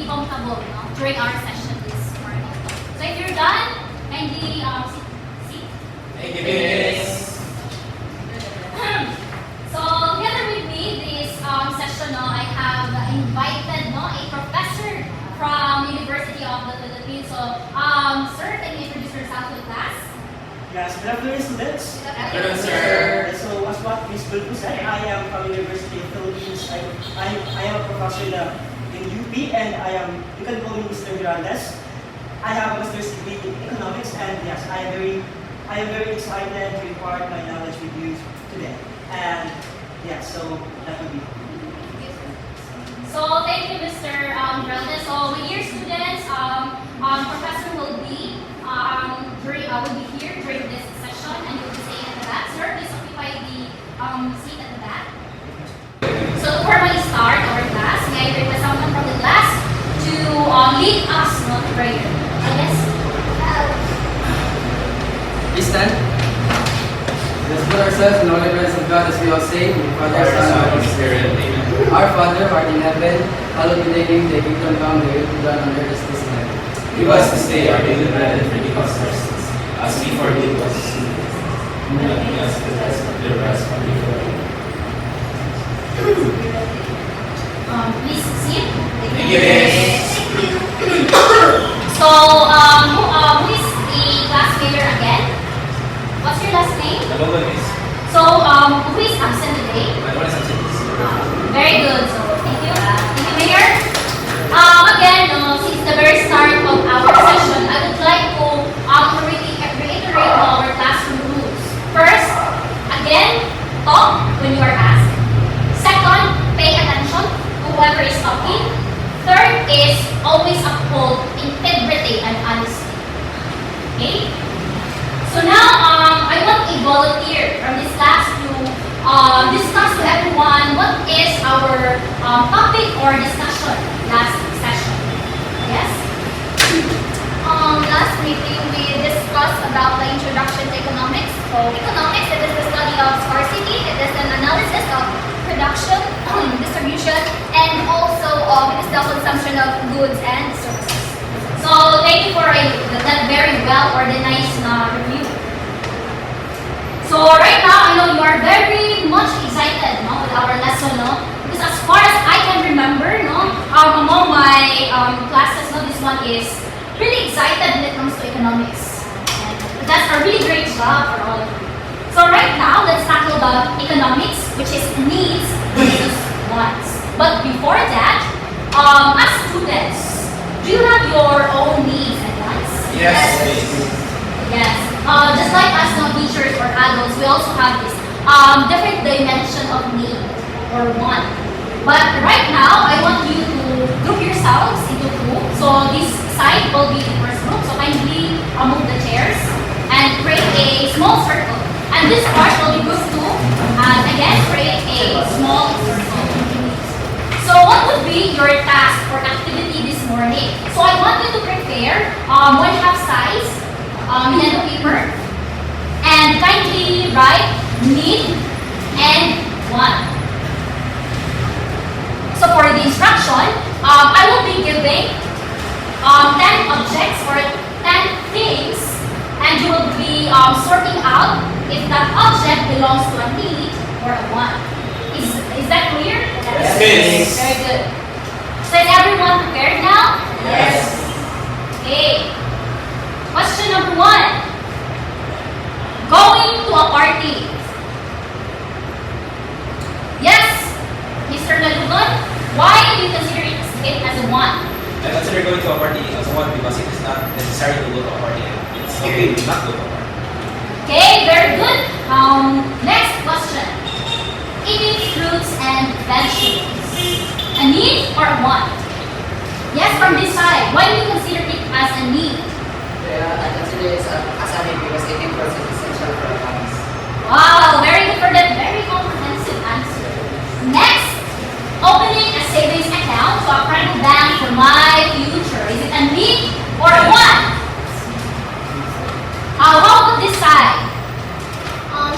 comfortable, during our session this morning. So if you're done, kindly sit. Thank you, Miss. So together with me this session, I have invited a professor from University of the Philippines. So, sir, can you introduce yourself to the class? Yes, good afternoon, students. Good afternoon, sir. So, as what Ms. Bulbu said, I am from University of the Philippines. I am a professor in UP, and you can call me Mr. Mirandes. I have a master's degree in economics, and yes, I am very excited to impart my knowledge with you today. And yes, so that would be all. So thank you, Mr. Mirandes. So with your students, professor will be here during this session, and you'll be staying at the back. Sir, please occupy the seat at the back. So before we start our class, may I request someone from the class to lead us to prayer. Yes. Please stand. Let's put ourselves in the holy presence of God as we all say, Father, Son, and Holy Spirit. Amen. Our Father, who art in heaven, hallowed be thy name, thy kingdom come, thy will be done on earth as it is in heaven. Give us this day our daily bread, and forgive us our sins, as we forgive those who sin against us. And not lead us into temptation, but deliver us from evil. Please sit. Thank you, Miss. So, who is the class leader again? What's your last name? Hello, Miss. So, who is absent today? My one is absent. Very good. So, thank you. Thank you, Mayor. Again, since the very start of our session, I would like to reiterate our classroom rules. First, again, talk when you are asked. Second, pay attention to whoever is talking. Third is always uphold integrity and honesty. Okay? So now, I want a volunteer from this class to discuss to everyone what is our topic or discussion last session. Yes? Last meeting we discussed about the introduction to economics. So economics, it is the study of scarcity, it is an analysis of production, distribution, and also it is the consumption of goods and services. So thank you for that very well organized review. So right now, I know you are very much excited with our lesson, because as far as I can remember, among my classes, this one is really excited when it comes to economics. And that's a really great job for all of you. So right now, let's tackle the economics, which is needs versus wants. But before that, as students, do you have your own needs and wants? Yes, Miss. Yes. Just like us, teachers or adults, we also have this different dimension of need or want. But right now, I want you to group yourselves into two. So this side will be the first group. So kindly move the chairs and create a small circle. And this part will be group two. And again, create a small circle. So what would be your task or activity this morning? So I want you to prepare 1/2 size yellow paper and kindly write need and want. So for the instruction, I will be giving 10 objects or 10 things, and you will be sorting out if that object belongs to a need or a want. Is that clear? Yes, Miss. Very good. So is everyone prepared now? Yes. Okay. Question number 1. Going to a party. Yes, Mr. Nalugon, why do you consider it as a want? I consider going to a party as one because it is not necessary to go to a party. It's okay to not go to a party. Okay, very good. Next question. Eating fruits and vegetables. A need or a want? Yes, from this side. Why do you consider it as a need? I consider it as a need because eating fruits is essential for our bodies. Wow, very good for that very comprehensive answer. Next, opening a savings account to a private bank for my future. Is it a need or a want? How about this side?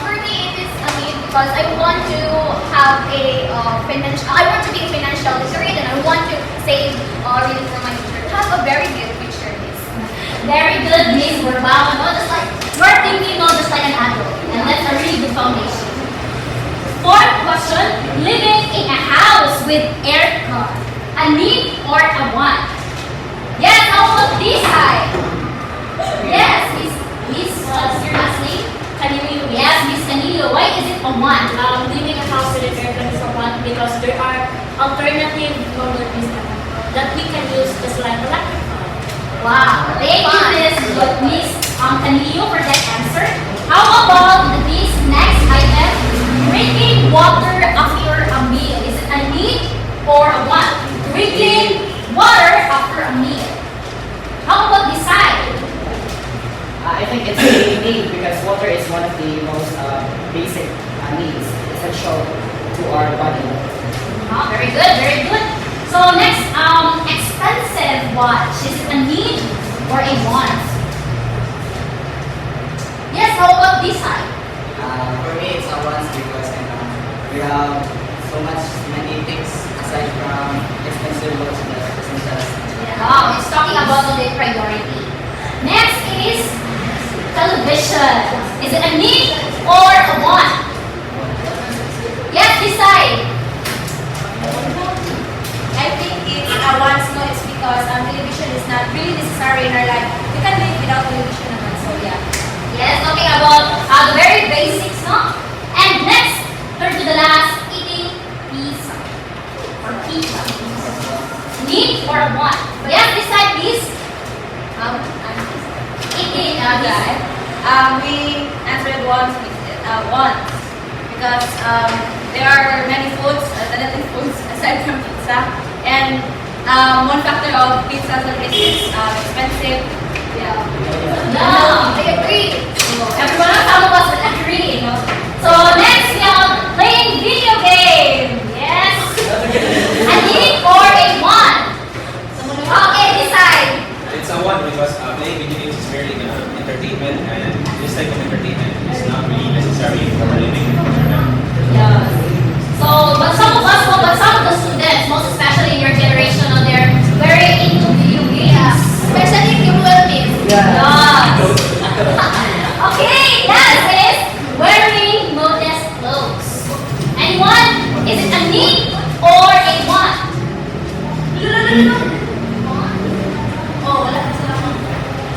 For me, it is a need because I want to have a I want to be financial literate and I want to save really for Very good, Miss. We're bound. No, just like you're thinking, no, just like an adult, and that's a really good foundation. Fourth question: living in a house with aircon, a need or a want? Yes. How about this side? Yes, Miss. What's your last name? Canilio. Yes, Miss Canillo. Why is it a want? Living in a house with an aircon is a want because there are alternative modalities that we can use just like electric fan. Wow. Thank you, Miss Canillo, for that answer. How about this next item? Drinking water after a meal. Is it a need or a want? Drinking water after a meal. How about this side? I think it's a need because water is one of the most basic needs, essential to our body. Oh, very good, very good. So next, expensive watch. Is it a need or a want? Yes, how about this side? For me, it's a once because we have so much many things aside from expensive watch that essentials. Wow, it's talking about the priority. Next is television. Is it a need or a want? Yes, this side. I think it's a want, no, it's because television is not really necessary in our life. We can live without television naman, so yeah. Yes, talking about the very basics, no? And next, third to the last, eating pizza or pizza. Need or a want? Yes, this side, please. Eating pizza. We answered once because there are many foods, alternative foods aside from pizza, and one factor of pizza is expensive. Yeah. No, I agree. Everyone else, some of us would agree. No? So next, playing video game. Yes. A need or a want? Okay, this side. It's a one because playing video games is merely entertainment, and this type of entertainment is not really necessary for a living. Yeah. So, but some of us, no, but some of the students, most especially in your generation, they're very into video games. Especially if you will miss. Yes. Okay, last is wearing modest clothes. Anyone? Is it a need or a want? Oh, wala ka sila.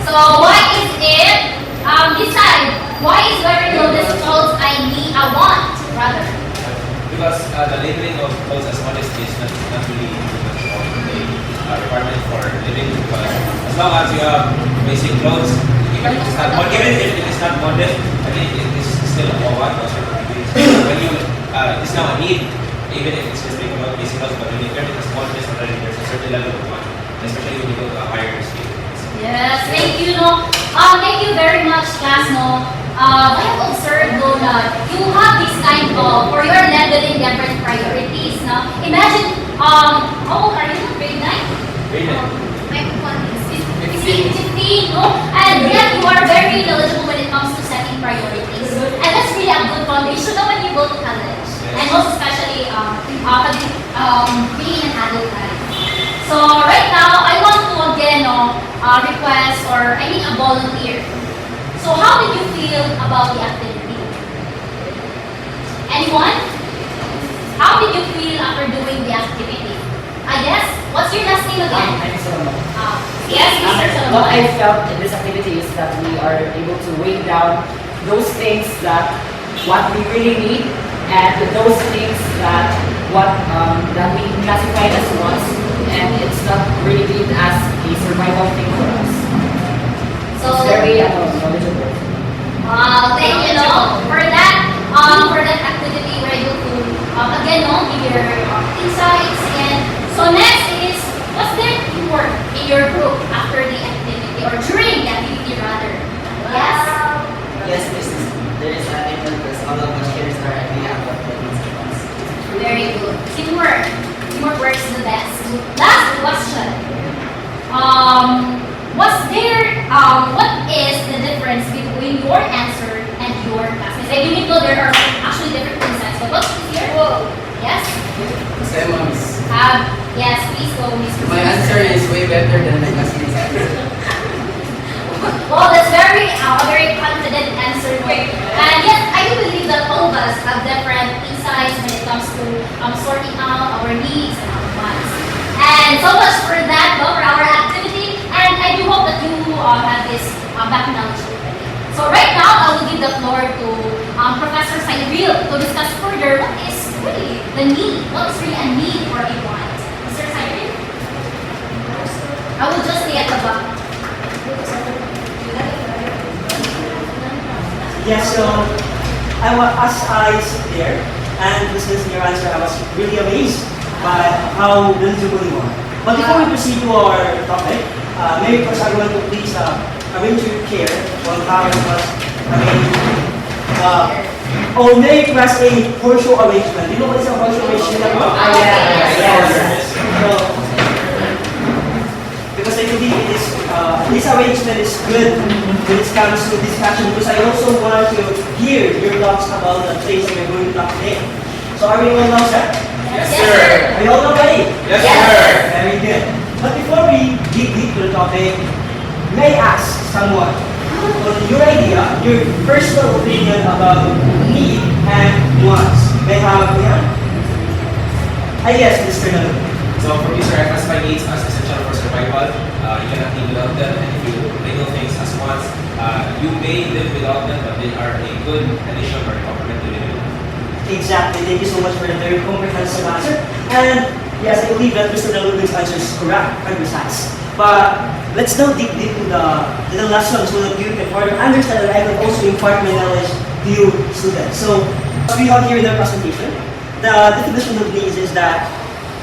So, why is it, decide, why is wearing modest clothes a want, rather? Because the labeling of clothes as modest is not really much of a requirement for living. Because as long as you have basic clothes, even if it is not modest, I think it is still a want or sort of degree. When you, it's now a need, even if it's just being about basic clothes, but when you turn it as modest already, there's a certain level of want, especially when you go to a higher scale. Yes, thank you, no. Thank you very much, class, no. I have observed, no, that you have this kind of, or you're leveling different priorities, no. Imagine, how old are you? Grade 9? Grade 9. My one is 15, no? And yet you are very knowledgeable when it comes to setting priorities. And that's really a good foundation no, when you go to college. And most especially, being an adult life. So right now, I want to again request or I need a volunteer. So how did you feel about the activity? Anyone? How did you feel after doing the activity? Yes. What's your last name again? I'm Solomon. Yes, Mr. What I Solomon. felt in this activity is that we are able to weigh down those things that what we really need and those things that that we classify as wants and it's not really deemed as a survival thing for us. So It's very knowledgeable. thank you for that activity we're able to again give your insights. And so next is what's the work in your group after the activity or during the activity rather? Yes. Yes, there is an effort because all of us shares our idea about the principles. Very good. Teamwork. Teamwork works the best. Last question. What is the difference between your answer and your classmates? I believe though there are actually different concepts. But what's here? Yes? Semon's. Yes, please go, Mr. My answer is way better than my classmate's answer. a very confident answer here. And yes, I do believe that all of us have different insights when it comes to sorting out our needs and our wants. And so much for that, no, for our activity. And I do hope that you have this back knowledge already. So right now, I will give the floor to Professor Cyril to discuss further what is really the need, what is really a need for a want. Mr. Cyril? I will just stay at the back. Yes, so as I sit there and listening to your answer, I was really amazed by how knowledgeable you are. But before we proceed to our topic, maybe first I want to please arrange your chair on how it was arranged. Or maybe request a horseshoe arrangement. Do you know what is a horseshoe arrangement? Yes. So, because I believe it is, this arrangement is good when it comes to discussion, because I also want to hear your thoughts about the things that we're going to talk today. So are we all now set? Yes, sir. Are you all now ready? Yes, sir. Very good. But before we dig deep to the topic, may I ask someone, on your idea, your personal opinion about need and wants? May I have here? Yes, Mr. Nalo. So for me, sir, I classify needs as essential for survival. You cannot live without them, and if you label things as wants, you may live without them, but they are a good addition or a complement to living. Exactly. Thank you so much for the very comprehensive answer. And yes, I believe that Mr. Nalubin's answer is correct and precise. But let's now dig deep to the lesson so that you can further understand and I can also impart my knowledge to you students. So as we have here in the presentation, the definition of needs is that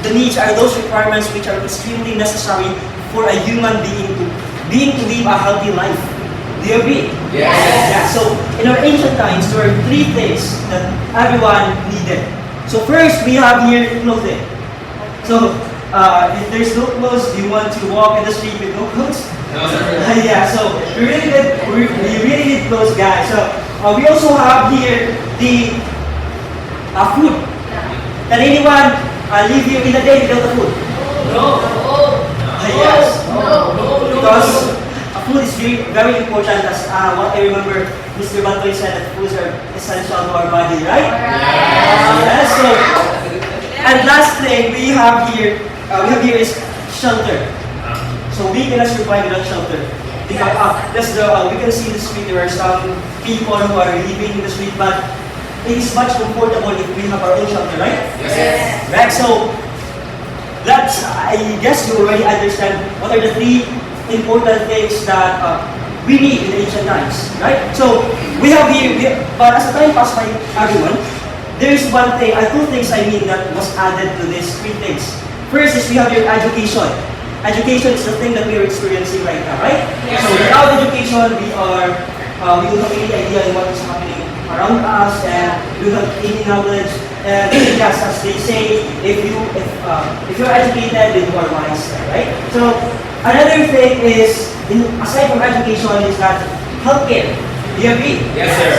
the needs are those requirements which are extremely necessary for a human being to live a healthy life. Do you agree? Yes. Yeah. So in our ancient times, there were three things that everyone needed. So first, we have here clothing. So if there's no clothes, do you want to walk in the street with no clothes? No, sir. Yeah. So we really need clothes, guys. So we also have here the food. Can anyone live here in a day without the food? No. Yes. Because food is very important, as what I remember Mr. Bantoy said that foods are essential to our body, right? Yes. So, and last thing we have here is shelter. So we cannot survive without shelter. Because we can see in the street there are some people who are living in the street, but it is much comfortable if we have our own shelter, right? Yes. Right. So that's, I guess you already understand what are the three important things that we need in ancient times, right? So we have here, but as the time passed by everyone, there is one thing, two things I mean that was added to these three things. First is we have your education. Education is the thing that we are experiencing right now, right? Yes, So sir. without education, we don't have any idea in what is happening around us, and we don't have any knowledge. And just as they say, if you're educated, then you are wise, right? So another thing is, aside from education, is that healthcare. Do you agree? Yes, sir.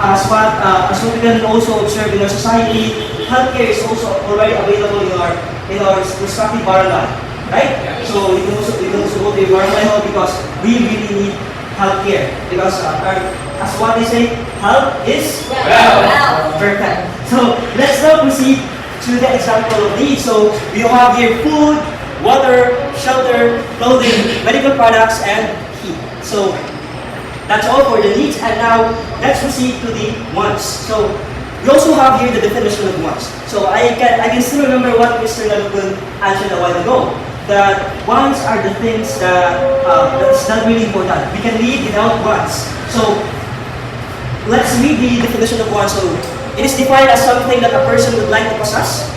As what we can also observe in our society, healthcare is also already available in our respective barangay, right? Yeah. So we can also go to the barangay hall because we really need healthcare, because as what they say, health is Well. perfect. So let's now proceed to the example of these. So we have here food, water, shelter, clothing, medical products, and heat. So that's all for the needs. And now let's proceed to the wants. So we also have here the definition of wants. So I can still remember what Mr. Nalukun answered a while ago. That wants are the things that's not really important. We can live without wants. So let's read the definition of wants. So it is defined as something that a person would like to possess,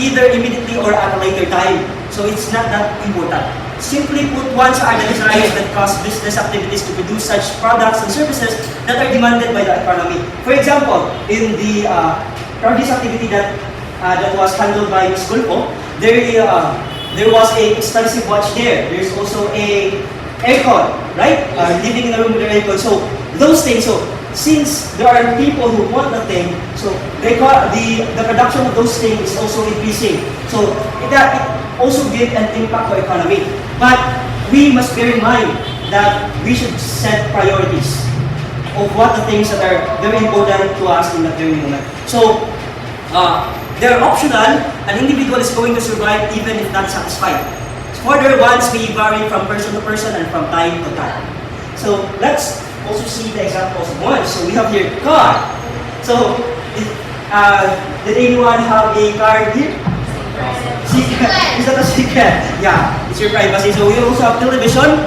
either immediately or at a later time. So it's not that important. Simply put, wants are the desires that cause business activities to produce such products and services that are demanded by the economy. For example, in the produce activity that was handled by Ms. Gulpo, there was a expensive watch there. There's also a aircon, right? Living in a room with an aircon. So those things. So since there are people who want the thing, so the production of those things is also increasing. So it also gives an impact to economy. But we must bear in mind that we should set priorities of what the things that are very important to us in that very moment. So, they're optional. An individual is going to survive even if not satisfied. Further wants may vary from person to person and from time to time. So, let's also see the examples of wants. So, we have here car. So, did anyone have a car here? Secret. Is that a secret? Yeah, it's your privacy. So, we also have television,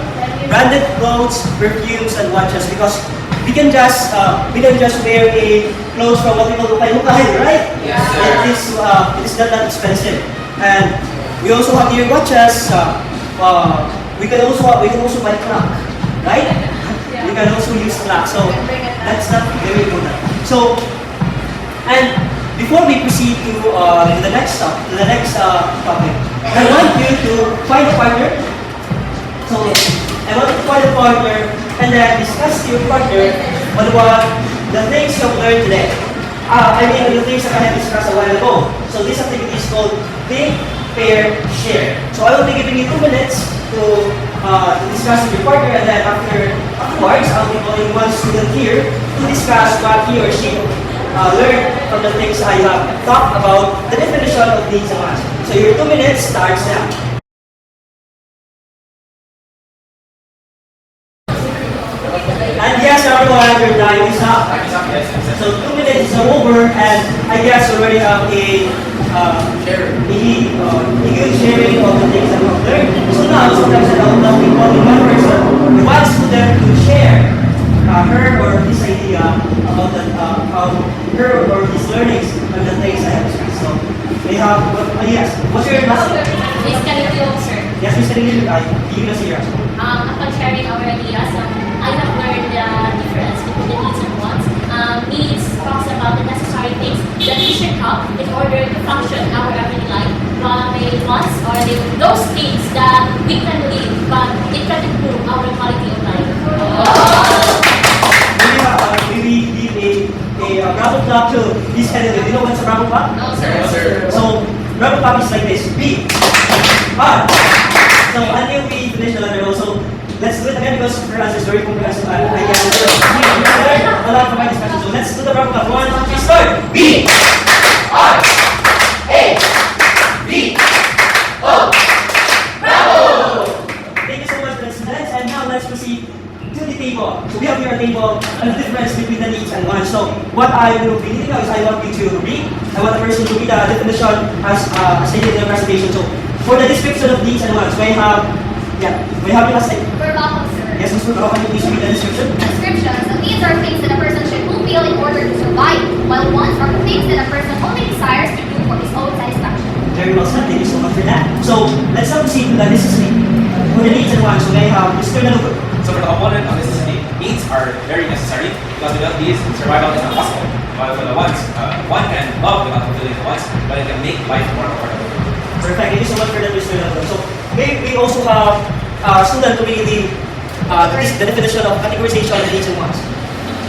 branded clothes, perfumes, and watches because we don't just wear a clothes from what people do by Hukay, right? Yeah. It is not that expensive. And we also have here watches. We can also buy clock, right? We can also use clock. So that's not very important. So, and before we proceed to the next topic, I want you to find a partner. So I want to find a partner and then discuss to your partner on what the things you have learned today. The things that I have discussed a while ago. So this activity is called Think, Pair, Share. So I will be giving you 2 minutes to discuss with your partner, and then afterwards I'll be calling one student here to discuss what he or she learned from the things I have talked about, the definition of needs and wants. So your 2 minutes starts now. And yes, everyone, your time is up. So 2 minutes is over, and I guess you already have a good sharing of the things that we have learned. So now, sometimes I'll be calling one person who wants them to share her or his idea about her or his learnings and the things I have discussed. So they have, yes, what's your last name? Please can you sir? Yes, Mr. Lee, you can see her. Upon sharing our ideas, I have learned the difference between the needs and wants. Needs talks about the necessary things that we should have in order to function in our everyday life. While the wants are those things that we can live, but it can improve our quality of life. Maybe give a Bravo clap to this candidate. You know what's a Bravo clap? No, sir. Yes, sir. So, Bravo clap is like this. B. R. So, until we finish the letter, so let's do it again because her answer is very comprehensive. I guess a lot from my discussion. So, let's do the Bravo clap. 1, 2, 3, start. B. R. A. B. O. Bravo! Thank you so much for the students. And now let's proceed to the table. So we have here a table and the difference between the needs and wants. So what I will be doing now is I want you to read. I want the person to read the definition as stated in the presentation. So for the description of needs and wants, we have your last name. We're welcome, sir. Yes, Ms. Purao, can you please read the description? Description. So needs are things that a person should fulfill in order to survive, while wants are the things that a person only desires to do for his own satisfaction. Very well said. Thank you so much for that. So let's now proceed to the necessity. For the needs and wants, so we have Mr. Nalugo. So for the component of necessity, needs are very necessary because without these, survival is not possible. While for the wants, one can love without fulfilling the wants, but it can make life more affordable. Perfect. Thank you so much for that, Mr. Nalugo. So we also have a student to read the definition of categorization of needs and wants.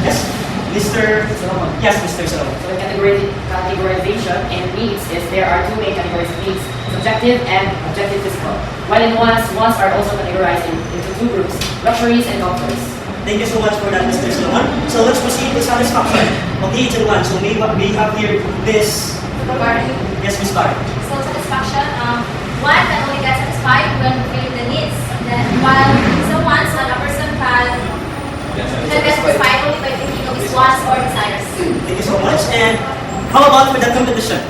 Yes, Mr. Solomon. Yes, Mr. Solomon. So categorization in needs is there are 2 main categories of needs, subjective and objective physical. While in wants are also categorized into 2 groups, luxuries and comforts. Thank you so much for that, Mr. Solomon. So let's proceed to satisfaction of needs and wants. So we have here this. Yes, Ms. Barr. So satisfaction, one can only get satisfied when fulfilling the needs. Then while some wants, a person can get satisfied only by thinking of his wants or desires. Thank you so much. And how about for the competition?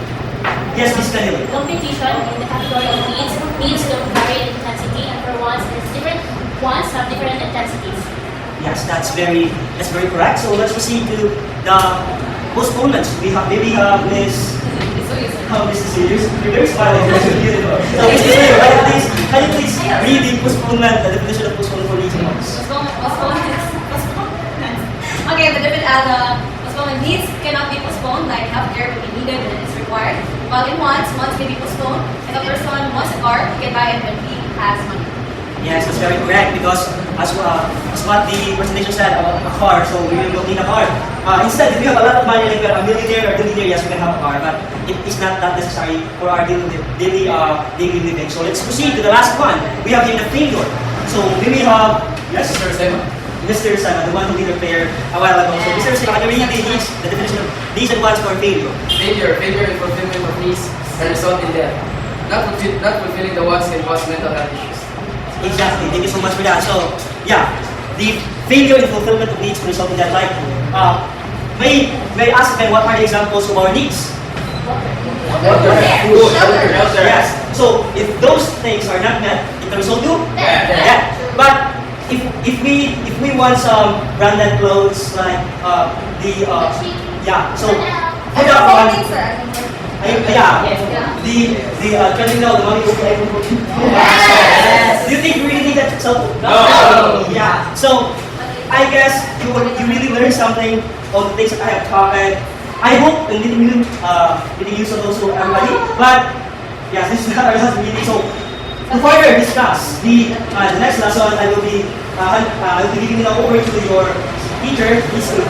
Yes, Ms. Danilo. Competition in the category of needs don't vary in intensity, and for wants, it's different. Wants have different intensities. Yes, that's very correct. So let's proceed to the postponements. We have Miss. Oh, Mrs. Sears, you're very smiling. That's beautiful. So, Mrs. Sears, can you please read the postponement, the definition of postponement for needs and wants? Okay, the postponement needs cannot be postponed, like healthcare will be needed when it's required. While in wants may be postponed. If a person wants a car, he can buy it when he has money. Yes, that's very correct because as what the presentation said about a car, so we will need a car. Instead, if you have a lot of money, like a millionaire or billionaire, yes, we can have a car, but it is not that necessary for our daily living. So let's proceed to the last one. We have here the failure. So we will have Yes, Mr. Sema. Mr. Sana, the one who did prepare a while ago. So, Mr. Sana, can you read the definition of these and wants for failure? Failure in fulfillment of needs can result in death. Not fulfilling the wants can cause mental health issues. Exactly. Thank you so much for that. So, yeah, the failure in fulfillment of needs can result in that. Like, may I ask them what are the examples of our needs? Water, food, shelter. Yes. So, if those things are not met, it can result to Death. death. But if we want some branded clothes like yeah. So for that one, yeah. The trending now, the money will play. Yes. Do you think you really need that? So No. Yeah. So I guess you really learned something of the things that I have taught, and I hope and really use of those for everybody. But yeah, this is not our last meeting. So to further discuss the next lesson, I will be giving it over to your teacher, Miss Lu.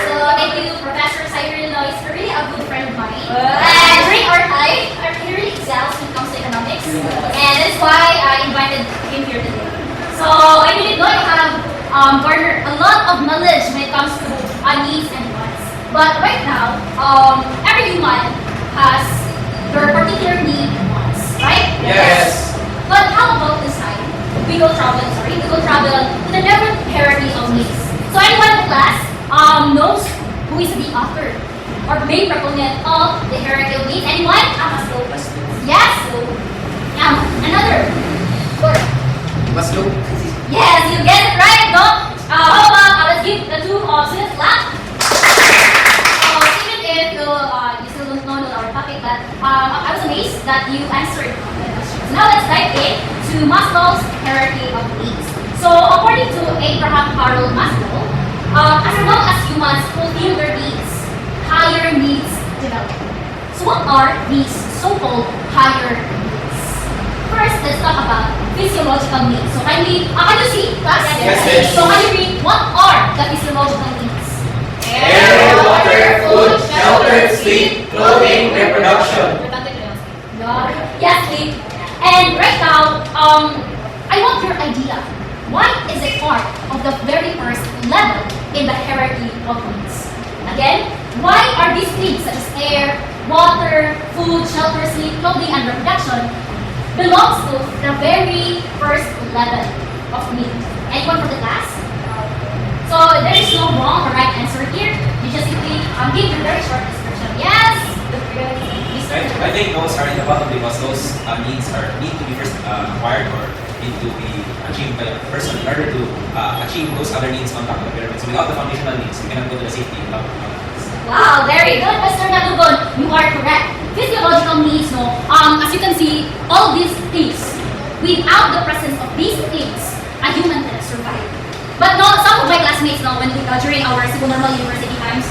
So thank you, Professor Cyril. He's really a good friend of mine. And during our time, he really excels when it comes to economics. And that's why I invited him here today. So I believe you have garnered a lot of knowledge when it comes to needs and wants. But right now, every human has their particular need and wants, right? Yes. But how about this time? We go travel to the different hierarchy of needs. So anyone in the class knows who is the author or main proponent of the hierarchy of needs? Anyone? Yes. So, another. Or, Maslow. yes, you get it right, no? How about let's give the two students clap. Even if you still don't know our topic, but I was amazed that you answered the question. Now let's dive in to Maslow's hierarchy of needs. So according to Abraham Harold Maslow, as long as humans fulfill their needs, higher needs develop. So what are these so-called higher needs? First, let's talk about physiological needs. So can you see class? Yes, yes. So can you read what are the physiological needs? Air, water, food, shelter, sleep, clothing, reproduction. Yes, sleep. And right now, I want your idea. Why is it part of the very first level in the hierarchy of needs? Again, why are these things such as air, water, food, shelter, sleep, clothing, and reproduction belongs to the very first level of need? Anyone from the class? So there is no wrong or right answer here. You just simply give your very short description. Yes. I think those are in the bottom because those need to be first acquired or need to be achieved by a person in order to achieve those other needs on top of the pyramid. So without the foundational needs, you cannot go to the safety on top of the pyramid. Wow, very good, Mr. Nalugon. You are correct. Physiological needs, no? As you can see, all these things, without the presence of these things, a human cannot survive. But no, some of my classmates, no, when during our normal university times,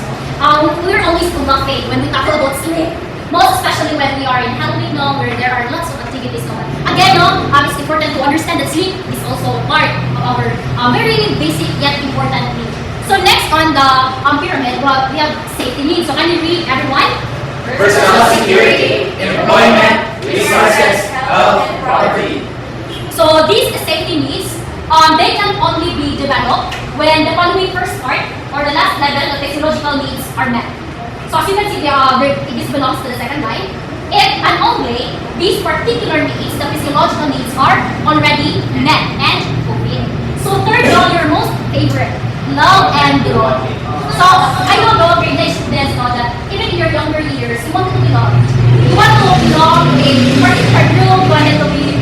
we're always laughing when we talk about sleep. Most especially when we are in Halloween, no, where there are lots of activities. No? Again, no, it's important to understand that sleep is also part of our very basic yet important need. So next on the pyramid, well, we have safety needs. So can you read, everyone? Personal security, employment, resources, health, property. So these safety needs, they can only be developed when the following first part or the last level of physiological needs are met. So as you can see, this belongs to the second line. If and only these particular needs, the physiological needs, are already met and fulfilled. So third one, your most favorite, love and belonging. So I don't know if you students know that even in your younger years, you wanted to belong. You want to belong to a particular group, you wanted to be,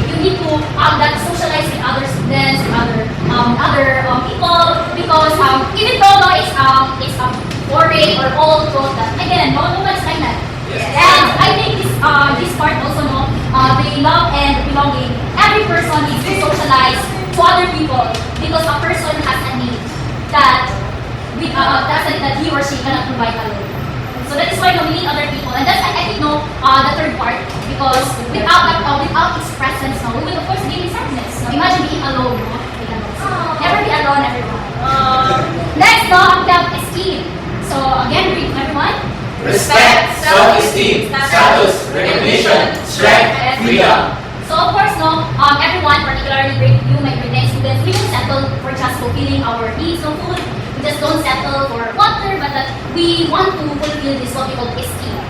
you need to that socialize with other students, with other people, because even though no, it's boring or old clothes, that again, no one's like that. Yes. And I think this part also, no, the love and belonging. Every person needs to socialize to other people because a person has a need that that he or she cannot provide alone. So that is why we need other people, and that's I think the third part, because without its presence, we will of course be in sadness. Imagine being alone, never be alone, everyone. Next, we have esteem. So again, read everyone. Respect, self-esteem, status, recognition, strength, freedom. So of course, no, everyone, particularly grade you, my grade 9 students, we don't settle for just fulfilling our needs of food. We just don't settle for water, but that we want to fulfill this what we call esteem.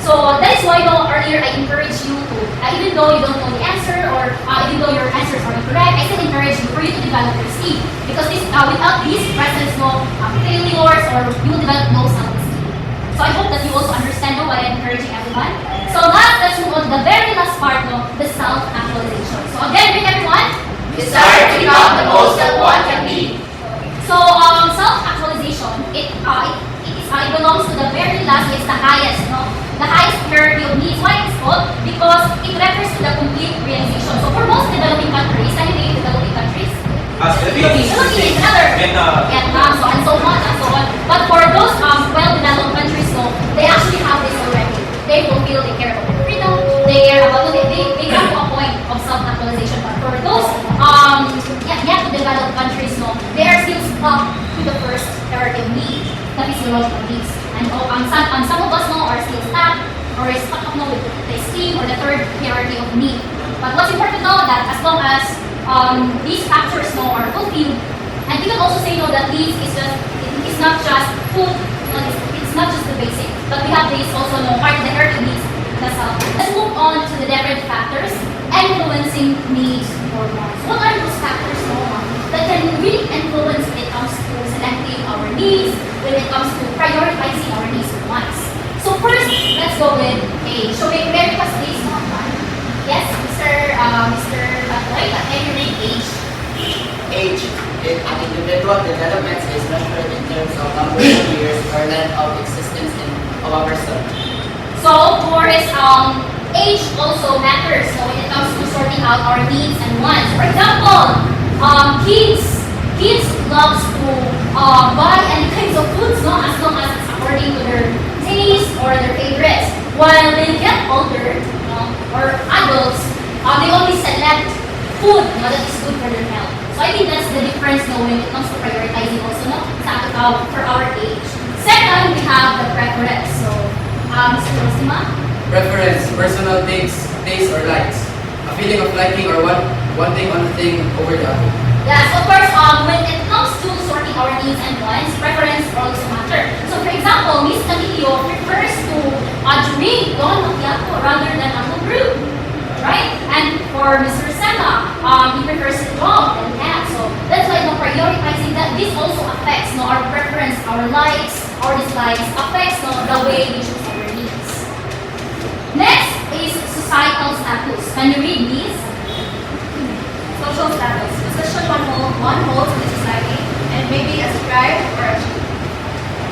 So that is why, no, earlier I encourage you to, even though you don't know the answer or even though your answers are incorrect, I still encourage you for you to develop your esteem. Because this, without these presence, no failures, or you will develop no self-esteem. So I hope that you also understand, no, why I'm encouraging everyone. So let's move on to the very last part, no, the self-actualization. So again, bring everyone. Desire to become the most that one can be. So self-actualization, it belongs to the very last, it's the highest, no? The highest hierarchy of needs. Why it's called? Because it refers to the complete realization. So for most developing countries, I mean developing countries, Philippines. Philippines, another, Vietnam. Vietnam, so and so on and so on. But for those well-developed countries, no, they actually have this already. They fulfill, they care about their freedom, they care about, they come to a point of self-actualization. But for those yet to developed countries, no, they are still stuck to the first hierarchy of needs, the physiological needs. And some of us, no, are still stuck or is stuck up, no, with the esteem or the third hierarchy of need. But what's important to know that as long as these factors, no, are fulfilled, and you can also say, no, that needs is just, it's not just food, it's not just the basic, but we have this also, no, part of the hierarchy needs. Let's move on to the different factors influencing needs or wants. What are those factors, no, that can really influence when it comes to selecting our needs, when it comes to prioritizing our needs and wants? So first, let's go with age. So may Mary has this one. Yes, Mr. Batoy, can you read age? Age in an individual development is measured in terms of number of years or length of existence of a person. So of course, age also matters. So when it comes to sorting out our needs and wants. For example, kids loves to buy any kinds of foods, no, as long as it's according to their taste or their favorites. While they get older, or adults, they only select food, no, that is good for their health. So I think that's the difference, no, when it comes to prioritizing also, no, for our age. Second, we have the preference. So, Mr. Rosima? Preference, personal taste or likes. A feeling of liking or wanting one thing over the other. Yes, of course, when it comes to sorting our needs and wants, preference also matter. So for example, Miss Camillo prefers to drink Don Macchiato rather than apple brew, right? And for Mr. Sena, he prefers strong than cat. So that's why no, prioritizing that, this also affects, no, our preference, our likes, our dislikes, affects, no, the way we choose our needs. Next is societal status. Can you read these? Social status. Position one holds in the society and may be ascribed or achieved.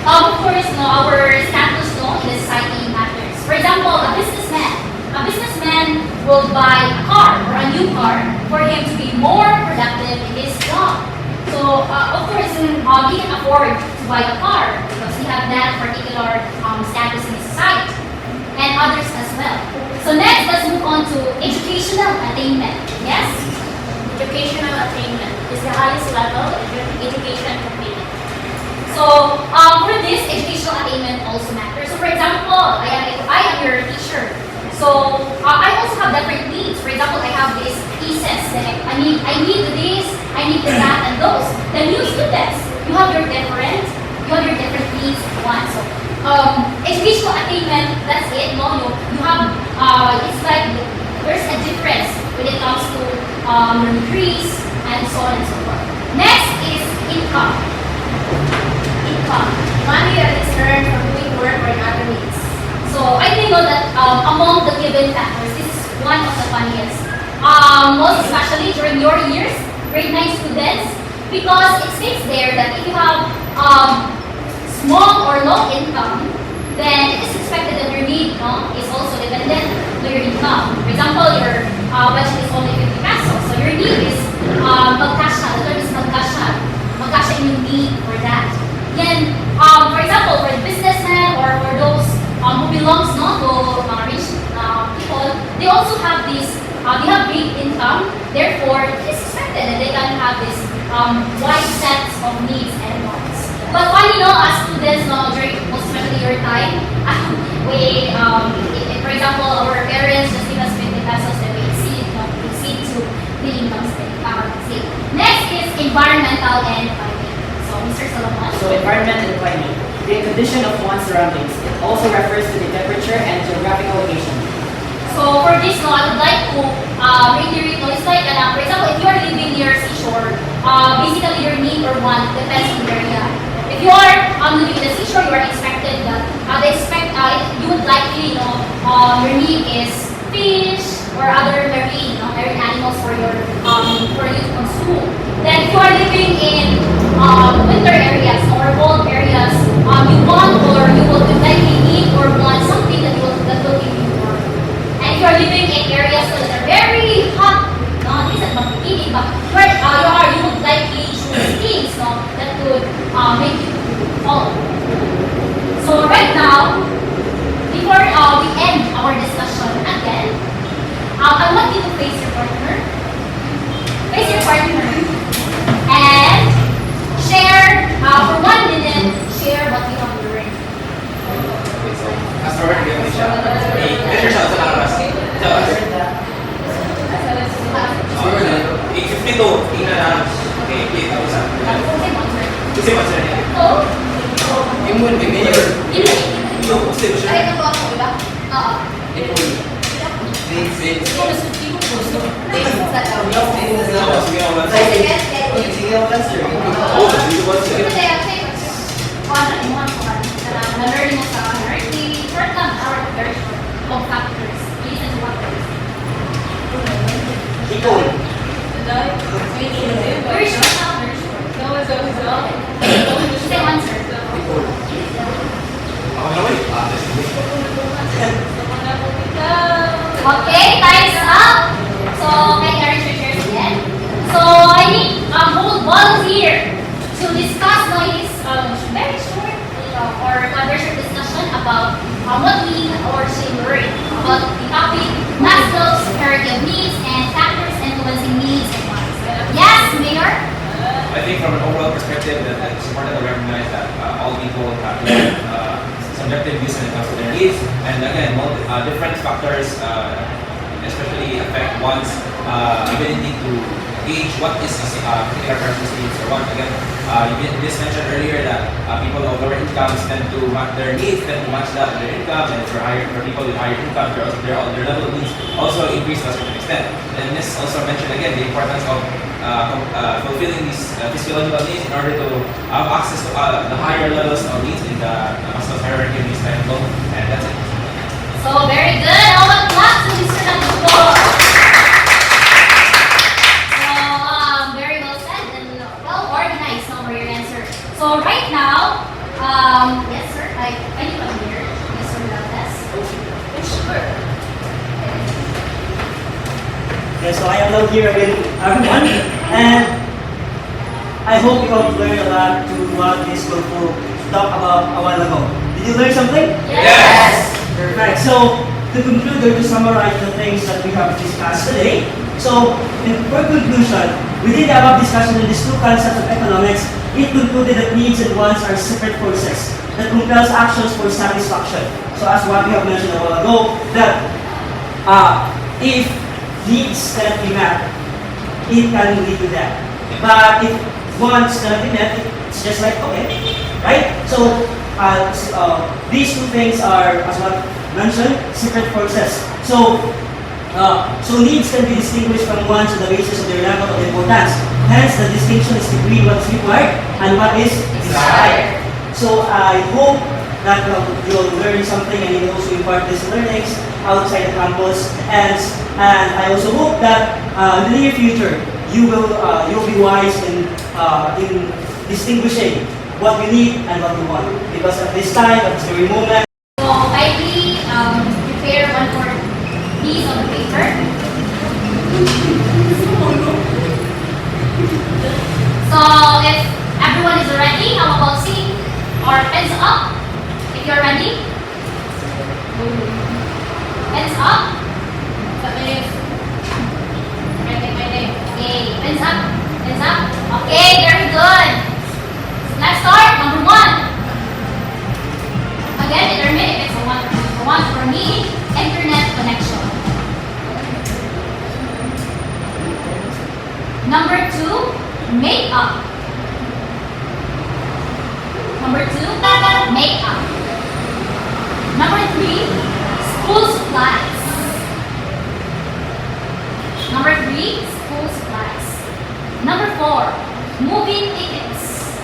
Of course, no, our status, no, in the society matters. For example, a businessman will buy a car or a new car for him to be more productive in his job. So, of course, he can afford to buy a car because he has that particular status in his society, and others as well. So next, let's move on to educational attainment. Yes? Educational attainment is the highest level of education completed. So, for this, educational attainment also matters. So, for example, I am your teacher. So, I also have different needs. For example, I have these pieces that I need this, I need that, and those. Then you students, you have your different needs and wants. So, educational attainment, that's it. No, you have, it's like there's a difference when it comes to your degrees and so on and so forth. Next is income. Money that is earned from doing work or in other means. So I think that among the given factors, this is one of the funniest. Most especially during your years, grade 9 students, because it states there that if you have small or low income, then it is expected that your need, no, is also dependent on your income. For example, your budget is only 50 pesos, so your need is magkasya. The term is magkasya. Magkasya in your need for that. Then, for example, for the businessmen or for those who belongs, no, to rich people, they also have this, they have big income. Therefore, it is expected that they can have this wide sets of needs and wants. But when you know, as students, no, during most especially your time, we, for example, our parents just give us 50 pesos, then we exceed, no, environmental and climate. So, Mr. Solomon. So environment and climate. The condition of one's surroundings. It also refers to the temperature and geographical location. So for this, no, I would like to reiterate, no, it's like, for example, if you are living near seashore, basically your need or want depends on the area. If you are living in the seashore, you are expected that you would likely, your need is fish or other marine animals for you to consume. Then if you are living in winter areas or cold areas, you want or you will likely need or want something that will give you warmth. And if you are living in areas that are very hot, this is not eating, but where you would likely choose things that could make you fall. So right now, before we end our discussion again, I want you to face your partner. Face your partner and share for 1 minute. Share what you have learned. As for work, give me a shot. Measure siya sa lakas. Ito, ina na. Okay, kita ko sa. Kasi pa siya niya. Imun, may mayor. Yung, kasi ba siya? Ay, ito ako, diba? Oo. Na-learn mo sa learning, short lang, very short, of factors, reasons factors. Very short now, very short. Say one, sir. Ako na wait. Okay, time's up. So, can you arrange your chairs again? So, I need both volunteer to discuss this very short or very short discussion about what we or she learned about the topic Maslow's hierarchy of needs and factors influencing needs and wants. Yes, Mayor? I think from an overall perspective, that it's important to recognize that all people have subjective views when it comes to their needs, and again, different factors especially affect one's ability to gauge what is a particular person's needs or want. Again, you just mentioned earlier that people of lower incomes tend to their needs tend to match that with their income, and for people with higher income, their level of needs also increase to a certain extent. And this also mentioned again the importance of fulfilling these physiological needs in order to have access to the higher levels of needs in the Maslow's hierarchy of needs kind of flow. And that's it. So, very good. All the claps to Mr. Nandor. So, very well said and well organized for your answer. So, right now, yes, sir, I need one here. Mr. Meldes. Sure. Okay, so I am now here with everyone, and I hope you all learned a lot to what this group talked about a while ago. Did you learn something? Yes! Perfect. So, to conclude or to summarize the things that we have discussed today, so for conclusion, within the above discussion of these two concepts of economics, it concluded that needs and wants are separate forces that compels actions for satisfaction. So as what we have mentioned a while ago, that if needs cannot be met, it can lead to that. But if wants cannot be met, it's just like, okay, right? So, these two things are, as what mentioned, separate forces. So, needs can be distinguished from wants on the basis of their level of importance. Hence, the distinction is between what is required and what is desired. So, I hope that you'll learn something and you'll also impart these learnings outside the campus. And I also hope that in the near future, you'll be wise in distinguishing what we need and what we want. Because at this time, at this very moment, So, kindly prepare one more piece on the paper. So, if everyone is ready, how about sing or hands up? If you're ready. Hands up. Okay, hands up. Hands up. Okay, very good. Let's start. Number one. Again, determine if it's a one for me, internet connection. Number two, makeup. Number 2, makeup. Number 3, school supplies. Number 3, school supplies. Number 4, movie tickets.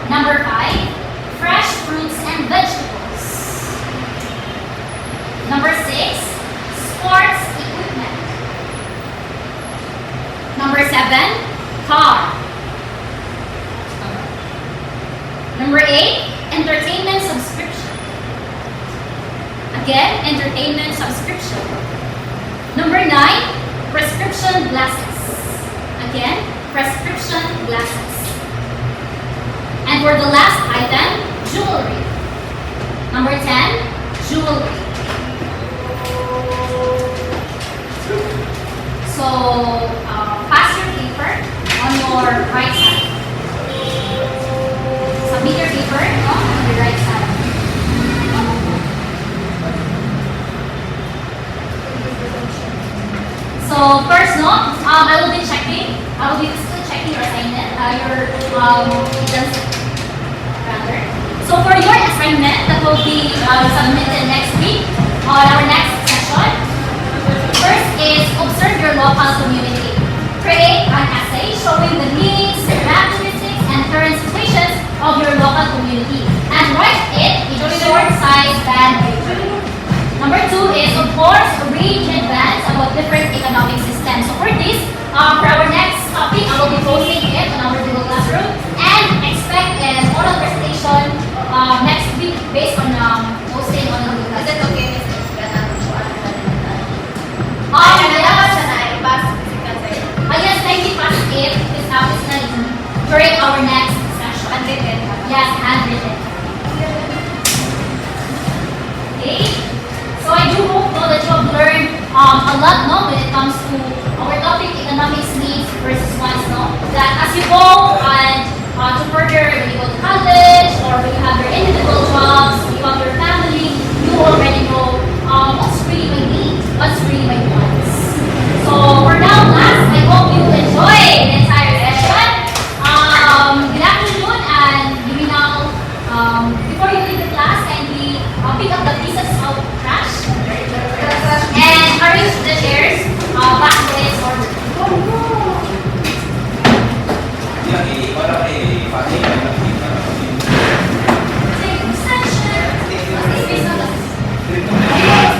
Number 5, fresh fruits and vegetables. Number 6, sports equipment. Number 7, car. Number 8, entertainment subscription. Again, entertainment subscription. Number 9, prescription glasses. Again, prescription glasses. And for the last item, jewelry. Number 10, jewelry. So, pass your paper on your right side. Submit your paper on the right side. So first, I will be checking. I will be still checking your assignment, your exams, rather. So for your assignment that will be submitted next week on our next session, first is observe your local community. Create an essay showing the needs, characteristics, and current situations of your local community, and write it in a short-sized band paper. Number 2 is, of course, read in advance about different economic systems. So for this, for our next topic, I will be posting it on our Google Classroom, and expect an oral presentation next week based on posting on Google Classroom. Is it okay, Miss? Yes, 90 past 8 is during our next session. Handwritten. Yes, handwritten. Okay. So I do hope that you have learned a lot when it comes to our topic, economics needs versus wants. That as you go and to further, when you go to college or when you have your individual jobs, you have your family, you already know what's really my need, what's really my wants. So for now, class, I hope you enjoy the entire session. Good afternoon, and you will now, before you leave the class, kindly pick up the pieces of trash and arrange the chairs back to its order. Yeah, parang pati Take session.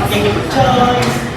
Thank you for choice.